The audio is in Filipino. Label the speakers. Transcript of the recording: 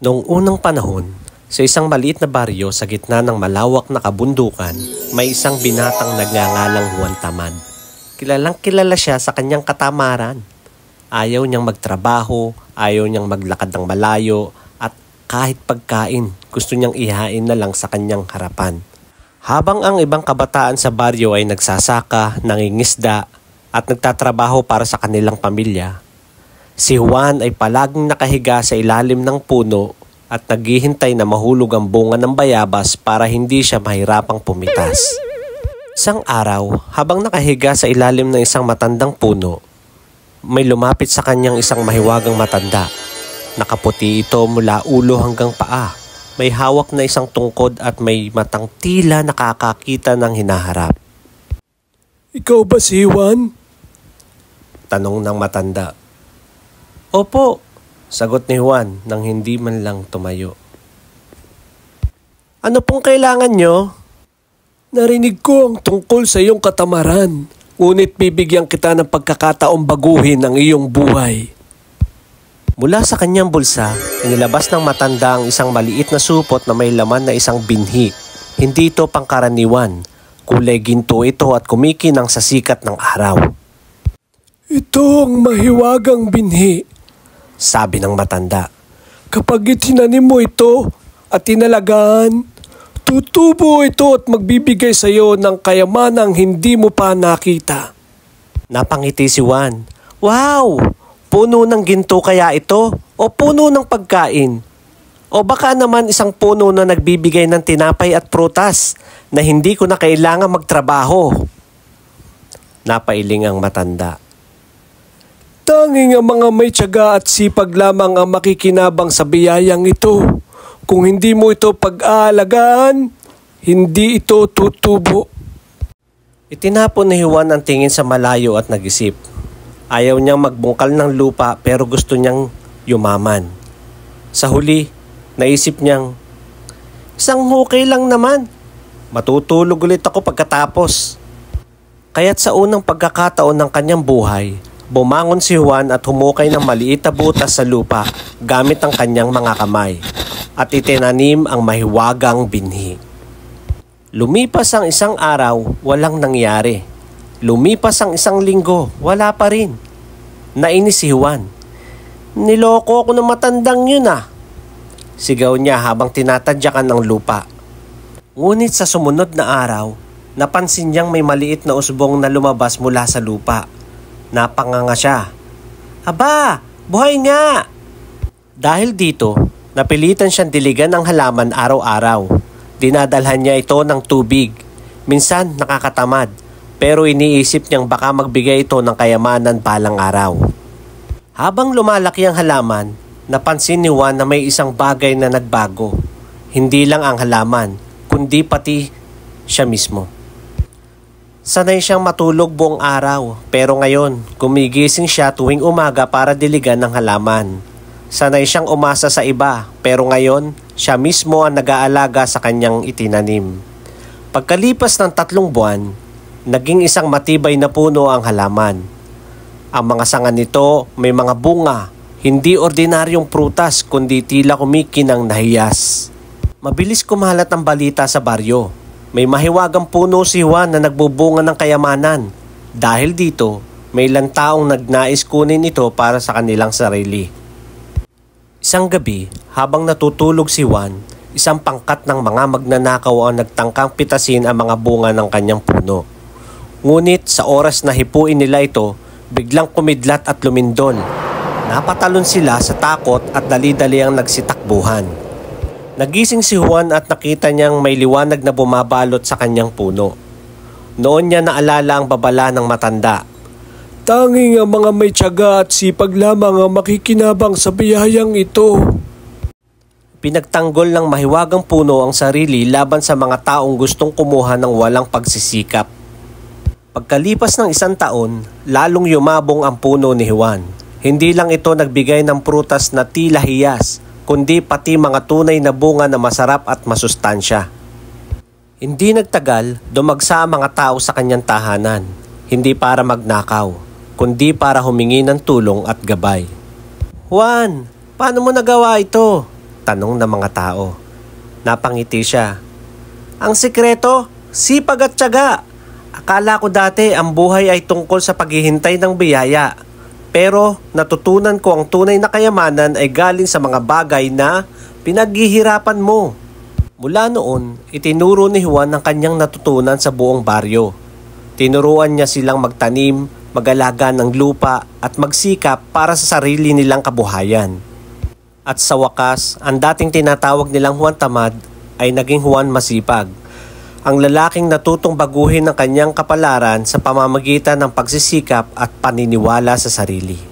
Speaker 1: Noong unang panahon, sa isang maliit na baryo sa gitna ng malawak na kabundukan, may isang binatang nagngangalang Juan Tamad. Kilalang kilala siya sa kanyang katamaran. Ayaw niyang magtrabaho, ayaw niyang maglakad ng malayo, at kahit pagkain, gusto niyang ihain na lang sa kanyang harapan. Habang ang ibang kabataan sa baryo ay nagsasaka, nangingisda, at nagtatrabaho para sa kanilang pamilya, si Juan ay palaging nakahiga sa ilalim ng puno at naghihintay na mahulog ang bunga ng bayabas para hindi siya mahirapang pumitas. Isang araw, habang nakahiga sa ilalim ng isang matandang puno, may lumapit sa kanyang isang mahiwagang matanda. Nakaputi ito mula ulo hanggang paa. May hawak na isang tungkod at may matang tila nakakakita ng hinaharap.
Speaker 2: Ikaw ba si Juan?
Speaker 1: Tanong ng matanda. Opo, sagot ni Juan nang hindi man lang tumayo. Ano pong kailangan nyo?
Speaker 2: Narinig ko ang tungkol sa iyong katamaran, ngunit bibigyan kita ng pagkakataong baguhin ang iyong buhay.
Speaker 1: Mula sa kanyang bulsa, inilabas ng matanda ang isang maliit na supot na may laman na isang binhi. Hindi ito pangkaraniwan. Kulay ginto ito at kumikinang sa sikat ng araw.
Speaker 2: Ito ang mahiwagang binhi,
Speaker 1: sabi ng matanda.
Speaker 2: Kapag itinanim mo ito at tinalagaan, tutubo ito at magbibigay sa iyo ng kayamanang hindi mo pa nakita.
Speaker 1: Napangiti si Juan. Wow! Puno ng ginto kaya ito? O puno ng pagkain? O baka naman isang puno na nagbibigay ng tinapay at prutas na hindi ko na kailangan magtrabaho? Napailing ang matanda.
Speaker 2: Tanging ang mga may tiyaga at sipag lamang ang makikinabang sa biyayang ito. Kung hindi mo ito pag-aalagaan, hindi ito tutubo.
Speaker 1: Itinapon ni Juan ang tingin sa malayo at nag-isip. Ayaw niyang magbungkal ng lupa pero gusto niyang yumaman. Sa huli, naisip niyang, isang hukay lang naman. Matutulog ulit ako pagkatapos. Kaya't sa unang pagkakataon ng kanyang buhay, bumangon si Juan at humukay ng maliit na butas sa lupa gamit ang kanyang mga kamay at itinanim ang mahiwagang binhi. Lumipas ang isang araw, walang nangyari. Lumipas ang isang linggo, wala pa rin. Nainis si Juan. Niloko ko ng matandang yun ah. Sigaw niya habang tinatadyakan ng lupa. Ngunit sa sumunod na araw, napansin niyang may maliit na usbong na lumabas mula sa lupa. Napanganga siya. Aba, buhay nga! Dahil dito, napilitan siyang diligan ng halaman araw-araw. Dinadalhan niya ito ng tubig. Minsan nakakatamad, pero iniisip niyang baka magbigay ito ng kayamanan balang araw. Habang lumalaki ang halaman, napansin ni Juan na may isang bagay na nagbago. Hindi lang ang halaman, kundi pati siya mismo. Sanay siyang matulog buong araw, pero ngayon, gumigising siya tuwing umaga para diligan ng halaman. Sanay siyang umasa sa iba, pero ngayon, siya mismo ang nag-aalaga sa kanyang itinanim. Pagkalipas ng 3 buwan, naging isang matibay na puno ang halaman. Ang mga sanga nito may mga bunga, hindi ordinaryong prutas kundi tila kumikinang nahiyas. Mabilis kumalat ang balita sa baryo. May mahiwagang puno si Juan na nagbubunga ng kayamanan. Dahil dito, may ilang taong nagnais kunin ito para sa kanilang sarili. Isang gabi, habang natutulog si Juan, isang pangkat ng mga magnanakaw ang nagtangkang pitasin ang mga bunga ng kanyang puno. Ngunit sa oras na hipuin nila ito, biglang kumidlat at lumindol. Napatalon sila sa takot at dali-dali ang nagsitakbuhan. Nagising si Juan at nakita niyang may liwanag na bumabalot sa kanyang puno. Noon niya naalala ang babala ng matanda.
Speaker 2: Tanging ang mga may tiyaga at sipag lamang ang makikinabang sa biyayang ito.
Speaker 1: Pinagtanggol ng mahiwagang puno ang sarili laban sa mga taong gustong kumuha ng walang pagsisikap. Pagkalipas ng 1 taon, lalong yumabong ang puno ni Juan. Hindi lang ito nagbigay ng prutas na tila hiyas, kundi pati mga tunay na bunga na masarap at masustansya. Hindi nagtagal, dumagsa ang mga tao sa kanyang tahanan, hindi para magnakaw, kundi para humingi ng tulong at gabay. Juan, paano mo nagawa ito? tanong ng mga tao. Napangiti siya. Ang sikreto, sipag at tiyaga. Akala ko dati ang buhay ay tungkol sa paghihintay ng biyaya. Pero natutunan ko ang tunay na kayamanan ay galing sa mga bagay na pinaghihirapan mo. Mula noon, itinuro ni Juan ang kanyang natutunan sa buong baryo. Tinuruan niya silang magtanim, mag-alaga ng lupa at magsikap para sa sarili nilang kabuhayan. At sa wakas, ang dating tinatawag nilang Juan Tamad ay naging Juan Masipag. Ang lalaking natutong baguhin ang kanyang kapalaran sa pamamagitan ng pagsisikap at paniniwala sa sarili.